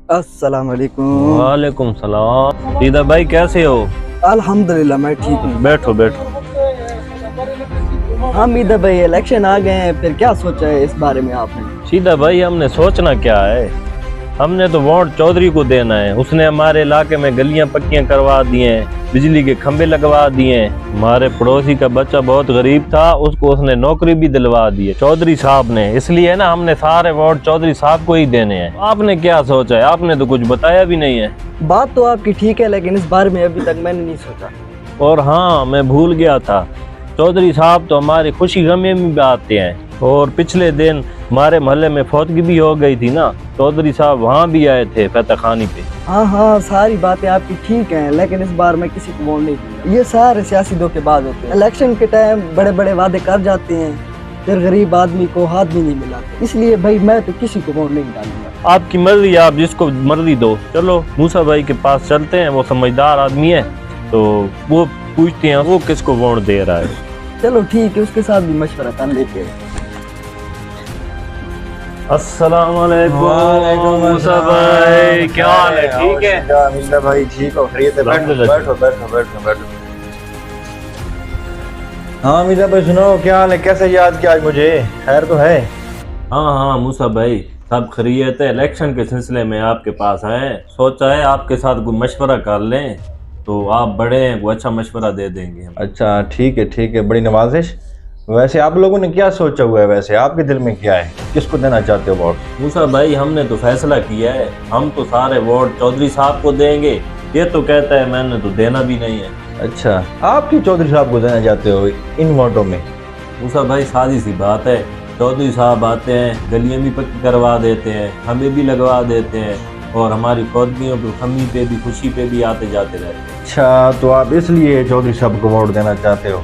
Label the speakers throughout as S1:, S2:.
S1: अस्सलाम वालेकुम।
S2: वालेकुम सलाम। सीधा भाई कैसे हो?
S1: अल्हम्दुलिल्लाह मैं ठीक हूँ।
S2: बैठो बैठो।
S1: हाँ मीदा भाई, इलेक्शन आ गए हैं, फिर क्या सोचा है इस बारे में आपने?
S2: सीधा भाई हमने सोचना क्या है, हमने तो वोट चौधरी को देना है। उसने हमारे इलाके में गलियां पक्कियां करवा दी हैं, बिजली के खंभे लगवा दिए हैं। हमारे पड़ोसी का बच्चा बहुत गरीब था, उसको उसने नौकरी भी दिलवा दी है चौधरी साहब ने। इसलिए ना हमने सारे वोट चौधरी साहब को ही देने हैं। आपने क्या सोचा है? आपने तो कुछ बताया भी नहीं है।
S1: बात तो आपकी ठीक है, लेकिन इस बारे में अभी तक मैंने नहीं सोचा।
S2: और हाँ, मैं भूल गया था, चौधरी साहब तो हमारी खुशी गमी में भी आते हैं। और पिछले दिन हमारे मोहल्ले में फौतगी भी हो गई थी ना, चौधरी साहब वहाँ भी आए थे फतह खानी पे।
S1: हाँ हाँ, सारी बातें आपकी ठीक हैं, लेकिन इस बार मैं किसी को वोट नहीं दूंगा। ये सारे सियासी धोखेबाज होते हैं। इलेक्शन के टाइम बड़े बड़े वादे कर जाते हैं, फिर गरीब आदमी को हाथ भी नहीं मिलाते। इसलिए भाई मैं तो किसी को वोट नहीं डालूंगा।
S2: आपकी मर्जी, आप जिसको मर्जी दो। चलो मूसा भाई के पास चलते हैं, वो समझदार आदमी है, तो वो पूछते हैं वो किसको वोट दे रहा है।
S1: चलो ठीक है, उसके साथ भी मशवरा कर लेते हैं।
S2: अस्सलाम वालेकुम मूसा भाई, क्या हाल है? ठीक है
S3: मीसा भाई, ठीक हो? खैरियत है? बैठो बैठो बैठो बैठो बैठो। हाँ मीसा भाई सुनो, क्या हाल है? कैसे याद किया आज मुझे? खैर तो है?
S2: हाँ हाँ मूसा भाई, सब खैरियत है। इलेक्शन के सिलसिले में आपके पास आए, सोचा है आपके साथ कोई मशवरा कर लें, तो आप बड़े हैं, वो अच्छा मशवरा दे देंगे हम।
S3: अच्छा ठीक है, बड़ी नवाजिश। वैसे आप लोगों ने क्या सोचा हुआ है? वैसे आपके दिल में क्या है, किसको देना चाहते हो वोट?
S2: मूसा भाई हमने तो फैसला किया है, हम तो सारे वोट चौधरी साहब को देंगे। ये तो कहता है मैंने तो देना भी नहीं है।
S3: अच्छा, आप क्यों चौधरी साहब को देना चाहते हो इन वोटों में?
S2: मूसा भाई सादी सी बात है, चौधरी साहब आते हैं, गलियां भी पक्की करवा देते हैं, हमें भी लगवा देते हैं, और हमारी फौजियों की कमी पे भी, खुशी पे भी आते जाते रहते हैं।
S3: अच्छा, तो आप इसलिए चौधरी साहब को वोट देना चाहते हो?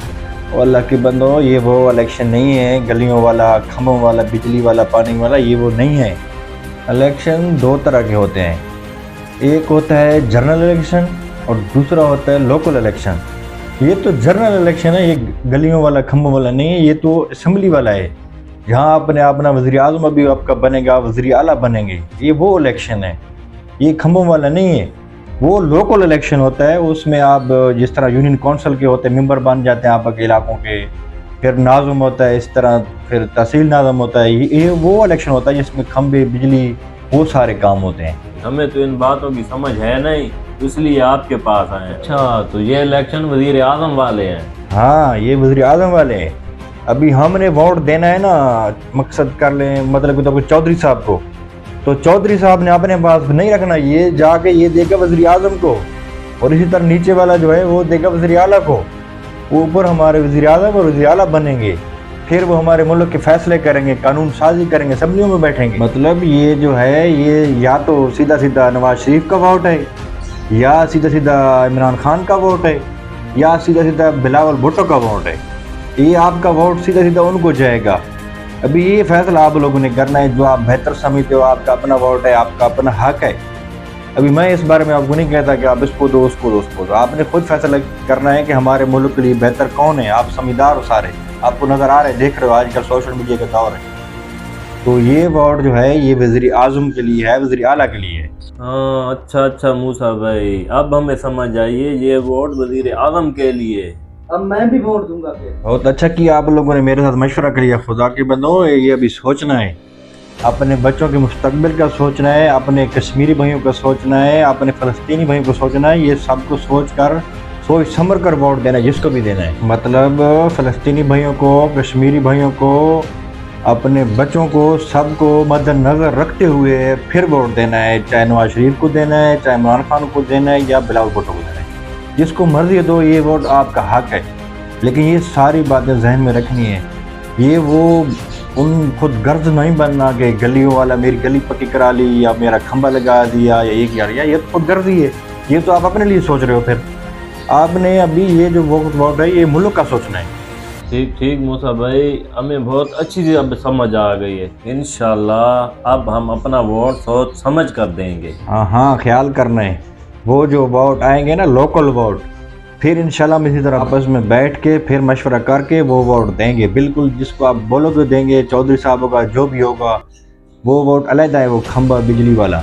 S3: और अल्लाह के बंदो, ये वो इलेक्शन नहीं है गलियों वाला, खम्भों वाला, बिजली वाला, पानी वाला, ये वो नहीं है। इलेक्शन दो तरह के होते हैं, एक होता है जनरल इलेक्शन और दूसरा होता है लोकल इलेक्शन। ये तो जनरल इलेक्शन है, ये गलियों वाला खम्भों वाला नहीं है, ये तो असेंबली वाला है, जहाँ आपने अपना वज़ीर आज़म अभी आपका बनेगा, वज़ीर आला बनेंगे। ये वो इलेक्शन है, ये खम्भों वाला नहीं है। वो लोकल इलेक्शन होता है, उसमें आप जिस तरह यूनियन काउंसिल के होते हैं, मेंबर बन जाते हैं आपके इलाकों के, फिर नाज़म होता है, इस तरह फिर तहसील नाज़म होता है। ये वो इलेक्शन होता है जिसमें खंबे, बिजली, वो सारे काम होते हैं।
S2: हमें तो इन बातों की समझ है नहीं, इसलिए आपके पास आए। अच्छा, तो ये इलेक्शन वज़ीर आज़म वाले हैं?
S3: हाँ, ये वज़ीर आज़म वाले हैं। अभी हमने वोट देना है ना, मकसद कर लें, मतलब तो चौधरी साहब को, तो चौधरी साहब ने अपने पास नहीं रखना, ये जाके ये देगा वज़ीर आज़म को, और इसी तरह नीचे वाला जो है वो देगा वज़ीर आला को। ऊपर हमारे वज़ीर आज़म और वज़ीर आला बनेंगे, फिर वो हमारे मुल्क के फैसले करेंगे, कानून साजी करेंगे, असम्बलियों में बैठेंगे। मतलब ये जो है, ये या तो सीधा सीधा नवाज शरीफ का वोट है, या सीधा सीधा इमरान खान का वोट है, या सीधा सीधा बिलावल भुट्टो का वोट है। ये आपका वोट सीधा सीधा उनको जाएगा। अभी ये फैसला आप लोगों ने करना है, जो आप बेहतर समझते हो, आपका अपना वोट है, आपका अपना हक है। अभी मैं इस बारे में आपको नहीं कहता कि आप इसको दो, उसको दो, उसको दो। आपने खुद फैसला करना है कि हमारे मुल्क के लिए बेहतर कौन है। आप समझदार हो सारे, आपको नज़र आ रहे, देख रहे हो, आजकल सोशल मीडिया का दौर है। तो ये वोट जो है ये वज़ीर आज़म के लिए है, वज़ीर आला के लिए है।
S2: हाँ अच्छा मूसा भाई, अब हमें समझ आइए, ये वोट वज़ीर आज़म के लिए।
S1: अब मैं भी वोट दूंगा फिर।
S3: बहुत अच्छा किया आप लोगों ने मेरे साथ मशवरा किया। खुदा के बंदो, ये अभी सोचना है, अपने बच्चों के मुस्तकबिल का सोचना है, अपने कश्मीरी भाइयों का सोचना है, अपने फ़लस्तीनी भाइयों को सोचना है। ये सब को सोच समझ कर वोट देना है, जिसको भी देना है। मतलब फ़लस्तीनी भाइयों को, कश्मीरी भाइयों को, अपने बच्चों को, सबको मद्देनज़र रखते हुए फिर वोट देना है। चाहे नवाज शरीफ को देना है, चाहे इमरान खान को देना है, या बिलावल भुट्टो को देना है। जिसको मर्जी दो, ये वोट आपका हक है। लेकिन ये सारी बातें जहन में रखनी है। ये वो उन खुद गर्ज नहीं बनना कि गलियों वाला मेरी गली पक्की करा ली, या मेरा खंबा लगा दिया, या एक यार, ये तो खुद गर्जी है। ये तो आप अपने लिए सोच रहे हो। फिर आपने अभी ये जो वोट है, ये मुल्क का सोचना है।
S2: ठीक मूसा भाई, हमें बहुत अच्छी सी अब समझ आ गई है। इंशाल्लाह अब हम अपना वोट सोच समझ कर देंगे।
S3: हाँ, ख्याल करना है। वो जो वोट आएंगे ना, लोकल वोट, फिर इंशाल्लाह हम इसी तरह आपस में बैठ के फिर मशवरा करके वो वोट देंगे। बिल्कुल जिसको आप बोलोगे देंगे। चौधरी साहब का जो भी होगा वो वोट अलग है, वो खंबा बिजली वाला।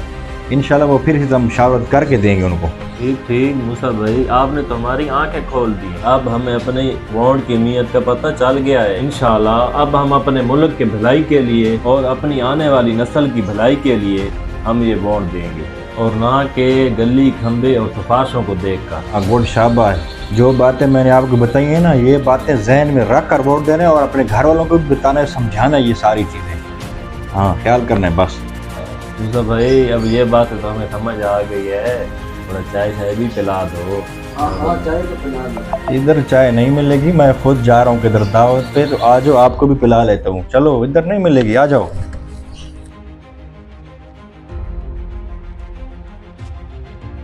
S3: इंशाल्लाह वो फिर से हम मुशावरत करके देंगे उनको।
S2: ठीक ठीक मूसा भाई, आपने तो हमारी आंखें खोल दी। अब हमें अपने वोट की नीयत का पता चल गया है। इंशाल्लाह अब हम अपने मुल्क के भलाई के लिए और अपनी आने वाली नस्ल की भलाई के लिए हम ये वोट देंगे, और ना कि गली खंबे और सिफारिशों को देखकर।
S3: गुड शाबाश, जो बातें मैंने आपको बताई है ना, ये बातें जहन में रख कर वोट देना है और अपने घर वालों को भी बताना है, समझाना है ये सारी चीज़ें। हाँ, ख्याल करना है बस।
S2: मूसा भाई, अब ये बात तो हमें समझ आ गई है, थोड़ा चाय शाय भी पिला दो।
S1: हाँ चाय तो पिला दो।
S3: इधर चाय नहीं मिलेगी, मैं खुद जा रहा हूँ किधर दावत पे, तो आ जाओ, आपको भी पिला लेता हूँ। चलो, इधर नहीं मिलेगी, आ जाओ।